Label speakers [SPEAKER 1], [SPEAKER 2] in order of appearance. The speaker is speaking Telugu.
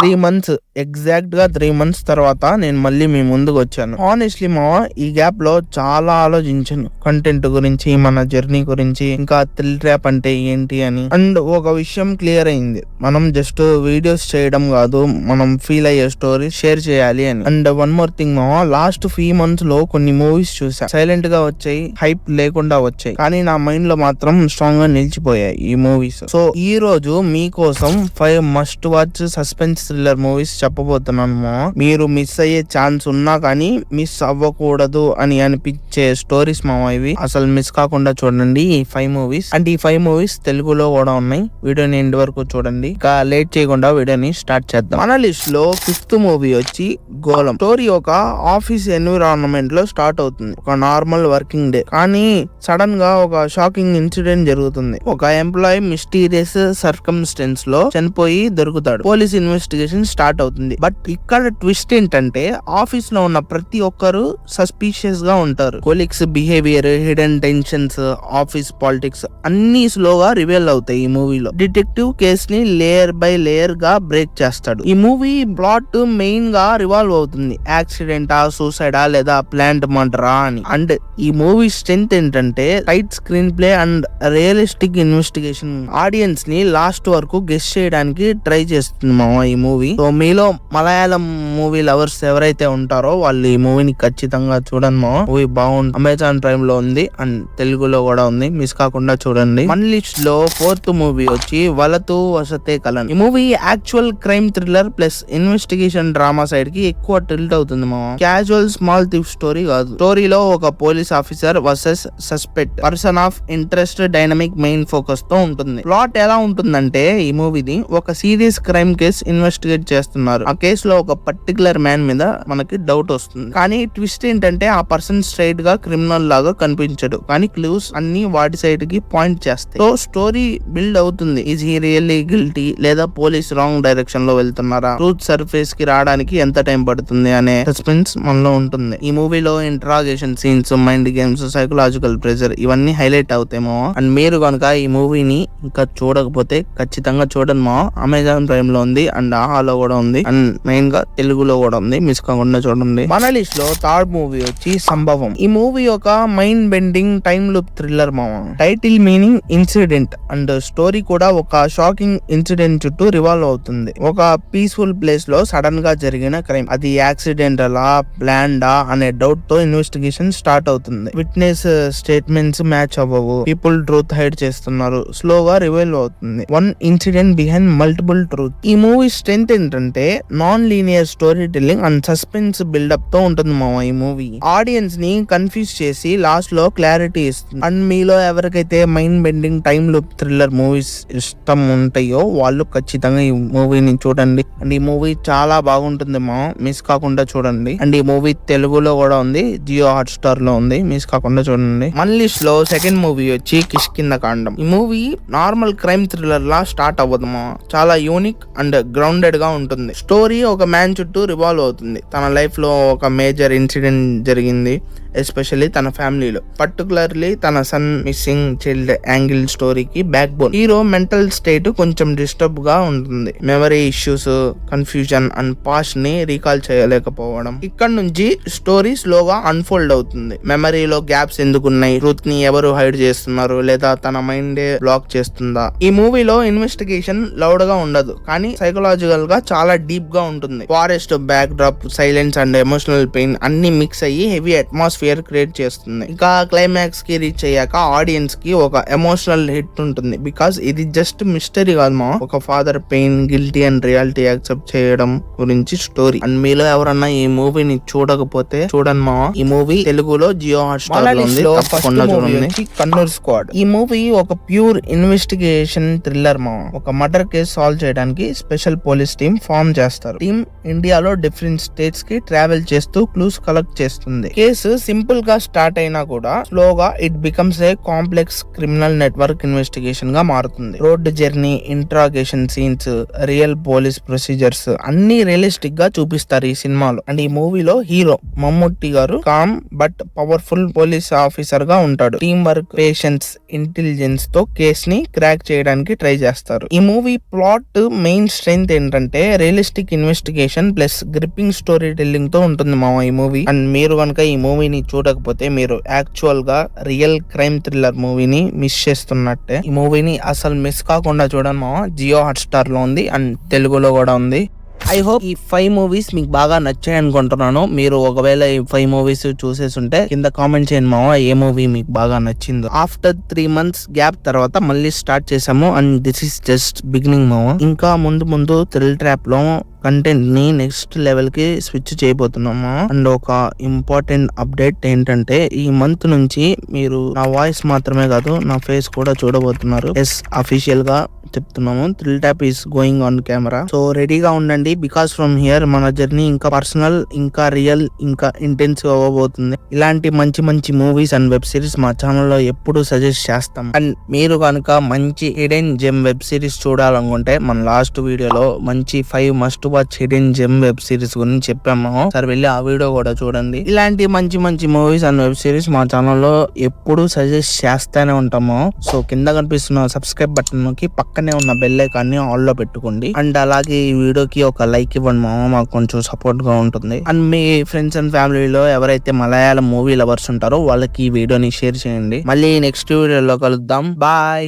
[SPEAKER 1] 3 మంత్స్ ఎగ్జాక్ట్ గా 3 మంత్స్ తర్వాత నేను మళ్ళీ మీ ముందుకు వచ్చాను. హానెస్ట్లీ మావా, ఈ గ్యాప్ లో చాలా ఆలోచించాను కంటెంట్ గురించి, మన జర్నీ గురించి, ఇంకా థ్రిల్ ట్రాప్ అంటే ఏంటి అని. అండ్ ఒక విషయం క్లియర్ అయింది, మనం జస్ట్ వీడియోస్ చేయడం కాదు, మనం ఫీల్ అయ్యే స్టోరీ షేర్ చేయాలి అని. అండ్ వన్ మోర్ థింగ్ మావా, లాస్ట్ 3 మంత్స్ లో కొన్ని మూవీస్ చూసా, సైలెంట్ గా వచ్చాయి, హైప్ లేకుండా వచ్చాయి, కానీ నా మైండ్ లో మాత్రం స్ట్రాంగ్ గా నిలిచిపోయాయి ఈ మూవీస్. సో ఈ రోజు మీకోసం 5 must watch suspense thriller movies చెప్పబోతున్నాను. మీరు మిస్ అయ్యే ఛాన్స్ ఉన్నా కానీ మిస్ అవ్వకూడదు అని అనిపించే స్టోరీస్ మావా ఇవి. అసలు మిస్ కాకుండా చూడండి ఈ 5 మూవీస్. అండ్ ఈ 5 మూవీస్ తెలుగులో కూడా ఉన్నాయి. వీడియోని ఎండ్ వరకు చూడండి. ఇక లేట్ చేయకుండా వీడియోని స్టార్ట్ చేద్దాం. మన లిస్ట్ లో 5th మూవీ వచ్చి గోలం. స్టోరీ ఒక ఆఫీస్ ఎన్విరాన్మెంట్ లో స్టార్ట్ అవుతుంది. ఒక నార్మల్ వర్కింగ్ డే, కానీ సడన్ గా ఒక షాకింగ్ ఇన్సిడెంట్ జరుగుతుంది. ఒక ఎంప్లాయీ మిస్టీరియస్ సర్కమ్స్టెన్స్ లో చనిపోయి దొరుకుతాడు. పోలీస్ ఇన్వెస్టిగేషన్ స్టార్ట్ అవుతుంది. బట్ ఇక్కడ ట్విస్ట్ ఏంటంటే ఆఫీస్ లో ఉన్న ప్రతి ఒక్కరు సస్పీషియస్ గా ఉంటారు. Colleagues behaviour, hidden tensions, office politics అన్ని స్లోగా రివీల్ అవుతాయి ఈ మూవీలో. డిటెక్టివ్ కేస్ ని లేయర్ బై లేయర్ గా బ్రేక్ చేస్తాడు. ఈ మూవీ ప్లాట్ మెయిన్ గా రివాల్వ్ అవుతుంది. యాక్సిడెంటా, సూసైడా లేదా ప్లాంట్ మర్డరా అని. అండ్ ఈ మూవీ స్ట్రెంత్ ఏంటంటే tight screen play and realistic investigation. Audience ని లాస్ట్ వరకు గెస్ చేయడానికి ట్రై చేస్తుంది మామ ఈ మూవీ. సో మీలో మలయాళం మూవీ లవర్స్ ఎవరైతే ఉంటారో వాళ్ళు ఈ మూవీని ఖచ్చితంగా చూడండి మామ. మూవీ బాగుంది. అమెజాన్ ప్రైమ్ లో ఉంది అండ్ తెలుగులో కూడా ఉంది. మిస్ కాకుండా చూడండి. మన లిస్ట్ లో 4th మూవీ వచ్చి వలతు వసతే కలన్. ఈ movie actual crime thriller plus investigation drama side కి ఎక్కువ టిల్ట్ అవుతుంది మామ. క్యాజువల్ స్మాల్ థిఫ్ స్టోరీ కాదు. స్టోరీలో ఒక police officer versus suspect person of interest dynamic main focus తో ఉంటుంది. ప్లాట్ ఎలా ఉంటుందంటే ఈ మూవీది ఒక సీరియస్ క్రైమ్ కేసు ఇన్వెస్టిగేట్ చేస్తున్నారు. ఆ కేసులో ఒక పర్టికులర్ మ్యాన్ మీద మనకి డౌట్ వస్తుంది. కానీ ట్విస్ట్ ఏంటంటే ఆ పర్సన్ స్ట్రైట్ గా క్రిమినల్ లాగా కనిపించడు, కానీ క్లూస్ అన్ని వాటి సైడ్ కి పాయింట్ చేస్తాయి. సో స్టోరీ బిల్డ్ అవుతుంది. ఈజ్ హీ రియల్లీ గిల్టీ లేదా పోలీస్ రాంగ్ డైరెక్షన్ లో వెళ్తున్నారా, ట్రూత్ సర్ఫేస్ కి రావడానికి ఎంత టైం పడుతుంది అనే సస్పెన్స్ మనలో ఉంటుంది. ఈ మూవీలో interrogation scenes, mind games, psychological pressure ఇవన్నీ హైలైట్ అవుతాయేమో. అండ్ మీరు కనుక ఈ మూవీని ఇంకా చూడకపోతే ఖచ్చితంగా చూడండి మా. అమెజాన్ ప్రైమ్ లో ఉంది అండ్ ఆహాలో కూడా ఉంది అండ్ మెయిన్ గా తెలుగులో కూడా ఉంది. మిస్ కాకుండా చూడండి. మన లిస్ట్ లో 3rd మూవీ వచ్చి సంభవం. ఈ మూవీ ఒక mind bending time loop thriller మామ. Title meaning incident and story కూడా ఒక షాకింగ్ ఇన్సిడెంట్ చుట్టూ రివాల్వ్ అవుతుంది. ఒక పీస్ఫుల్ ప్లేస్ లో సడన్ గా జరిగిన క్రైమ్, అది యాక్సిడెంటలా ప్లాన్డా అనే డౌట్ తో ఇన్వెస్టిగేషన్ స్టార్ట్ అవుతుంది. విట్నెస్ స్టేట్మెంట్స్ మ్యాచ్ అవ్వవు, పీపుల్ ట్రూత్ హైడ్ చేస్తున్నారు, స్లోగా రివైల్ అవుతుంది. One incident behind multiple truth. ఈ మూవీ స్ట్రెంత్ ఏంటంటే non linear story telling and suspense buildup తో ఉంటుంది మామ. ఈ మూవీ ఆడియన్స్ ని కన్ఫ్యూజ్ చేసి లాస్ట్ లో క్లారిటీ ఇస్తుంది. అండ్ మీలో ఎవరికైతే mind bending time loop thriller movies ఇష్టం ఉంటాయో వాళ్ళు ఖచ్చితంగా ఈ మూవీని చూడండి. అండ్ ఈ మూవీ చాలా బాగుంటుంది మా. మిస్ కాకుండా చూడండి. అండ్ ఈ మూవీ తెలుగులో కూడా ఉంది, జియో హాట్ స్టార్ లో ఉంది. మిస్ కాకుండా చూడండి. మన లిస్ట్ లో 2nd మూవీ వచ్చి కిష్కింద కాండం. ఈ మూవీ నార్మల్ క్రైమ్ థ్రిల్లర్ లా స్టార్ట్ అవ్వదు మా. చాలా యూనిక్ అండ్ గ్రౌండెడ్ గా ఉంటుంది. స్టోరీ ఒక మ్యాన్ చుట్టూ రివాల్వ్ అవుతుంది. తన లైఫ్ లో ఒక మేజర్ ఇన్సిడెంట్ జరిగింది, ఎస్పెషల్లీ తన ఫ్యామిలీలో, పర్టికులర్లీ తన సన్ మిస్సింగ్ చైల్డ్ యాంగిల్ స్టోరీకి back bone. Hero mental state కొంచెం డిస్టర్బ్ గా ఉంటుంది. Memory issues, confusion and past ని రీకాల్ చేయలేకపోవడం. ఇక్కడ నుంచి స్టోరీ స్లోగా అన్ఫోల్డ్ అవుతుంది. మెమరీలో గ్యాప్స్ ఎందుకున్నాయి, ట్రూత్ ని ఎవరు హైడ్ చేస్తున్నారు, లేదా తన మైండే బ్లాక్ చేస్తుందా. ఈ మూవీలో ఇన్వెస్టిగేషన్ లౌడ్ గా ఉండదు, కానీ సైకలాజికల్ గా చాలా డీప్ గా ఉంటుంది. Forest back drop, silence and emotional pain అన్ని మిక్స్ అయ్యి హెవీ అట్మాస్ఫియర్ క్రియేట్ చేస్తుంది. ఇంకా క్లైమాక్స్ కి రీచ్ అయ్యాక ఆడియన్స్ కి ఒక ఎమోషనల్ హిట్ ఉంటుంది. బికాస్ ఇది జస్ట్ మిస్టరీ కాదు మా, ఒక father pain, guilty and reality accept చేయడం గురించి స్టోరీ. అండ్ మీలో ఎవరన్నా ఈ మూవీని చూడకపోతే చూడండి మా. ఈ మూవీ తెలుగులో జియో హాట్ స్టార్ లో ఉంది, తప్పకుండా చూడండి. కన్నూర్ స్క్వాడ్. ఈ మూవీ ఒక ప్యూర్ ఇన్వెస్టిగేషన్ థ్రిల్లర్ మా. ఒక మర్డర్ కేసు సాల్వ్ చేయడానికి స్పెషల్ పోలీస్ టీమ్ ఫామ్ చేస్తారు. టీమ్ ఇండియాలో డిఫరెంట్ స్టేట్స్ కి ట్రావెల్ చేస్తూ క్లూస్ కలెక్ట్ చేస్తుంది. కేసు సింపుల్ గా స్టార్ట్ అయినా కూడా స్లోగా it becomes a complex criminal network investigation గా మారుతుంది. Road journey, interrogation scenes, real police procedures అన్ని రియలిస్టిక్ గా చూపిస్తారు ఈ సినిమాలో. అండ్ ఈ మూవీలో hero Mammootty garu calm but powerful police officer గా ఉంటాడు. టీమ్ వర్క్, పేషెన్స్, ఇంటెలిజెన్స్ తో కేస్ ని క్రాక్ చేయడానికి ట్రై చేస్తారు. ఈ మూవీ ప్లాట్ మెయిన్ స్ట్రెంగ్త్ ఏంటంటే realistic investigation plus gripping story telling తో ఉంటుంది ఈ మూవీ. అండ్ మీరు కనుక ఈ మూవీని చూడకపోతే మీరు యాక్చువల్ గా రియల్ క్రైమ్ థ్రిల్లర్ మూవీని మిస్ చేస్తున్నట్టే. ఈ మూవీని అసలు మిస్ కాకుండా చూడండి మామ. జియో హాట్స్టార్ లో ఉంది అండ్ తెలుగులో కూడా ఉంది. ఐ హోప్ ఈ 5 మూవీస్ మీకు బాగా నచ్చాయి అనుకుంటున్నాను. మీరు ఒకవేళ ఈ 5 మూవీస్ చూసేసుంటే కింద కామెంట్ చేయండి మామ ఏ మూవీ మీకు బాగా నచ్చిందో. ఆఫ్టర్ 3 months గ్యాప్ తర్వాత మళ్ళీ స్టార్ట్ చేసాము and this is just beginning మామ. ఇంకా ముందు థ్రిల్ ట్రాప్ లో కంటెంట్ ని నెక్స్ట్ లెవెల్ కి స్విచ్ చేయబోతున్నాము. అండ్ ఒక ఇంపార్టెంట్ అప్డేట్ ఏంటంటే ఈ మంత్ నుంచి మీరు నా వాయిస్ మాత్రమే కాదు నా ఫేస్ కూడా చూడబోతున్నారు. ఎస్, అఫీషియల్ గా చెప్తున్నాము, thrill tap is going on camera. So రెడీగా ఉండండి, బికాస్ ఫ్రమ్ హియర్ మన జర్నీ ఇంకా పర్సనల్, ఇంకా రియల్, ఇంకా ఇంటెన్సివ్ అవ్వబోతుంది. ఇలాంటి మంచి మూవీస్ అండ్ వెబ్ సిరీస్ మా ఛానల్లో ఎప్పుడు సజెస్ట్ చేస్తాం. అండ్ మీరు కనుక మంచి హిడెన్ జెమ్ వెబ్ సిరీస్ చూడాలనుకుంటే మన లాస్ట్ వీడియోలో మంచి 5 must watch hidden gem web series గురించి చెప్పాము. సరే వెళ్ళి ఆ వీడియో కూడా చూడండి. ఇలాంటి మంచి మూవీస్ అండ్ వెబ్ సిరీస్ మా ఛానల్లో ఎప్పుడు సజెస్ట్ చేస్తూనే ఉంటాము. సో కింద కనిపిస్తున్న సబ్స్క్రైబ్ బటన్ నొక్కి పక్కనే ఉన్న బెల్ ఐకాన్ ని ఆల్ లో పెట్టుకోండి. అండ్ అలాగే ఈ వీడియోకి ఒక లైక్ ఇవ్వండి మామ, మాకు కొంచెం సపోర్ట్ గా ఉంటుంది. అండ్ మీ ఫ్రెండ్స్ అండ్ ఫ్యామిలీలో ఎవరైతే మలయాళం మూవీ లవర్స్ ఉంటారో వాళ్ళకి ఈ వీడియోని షేర్ చేయండి. మళ్ళీ నెక్స్ట్ వీడియోలో కలుద్దాం. బాయ్.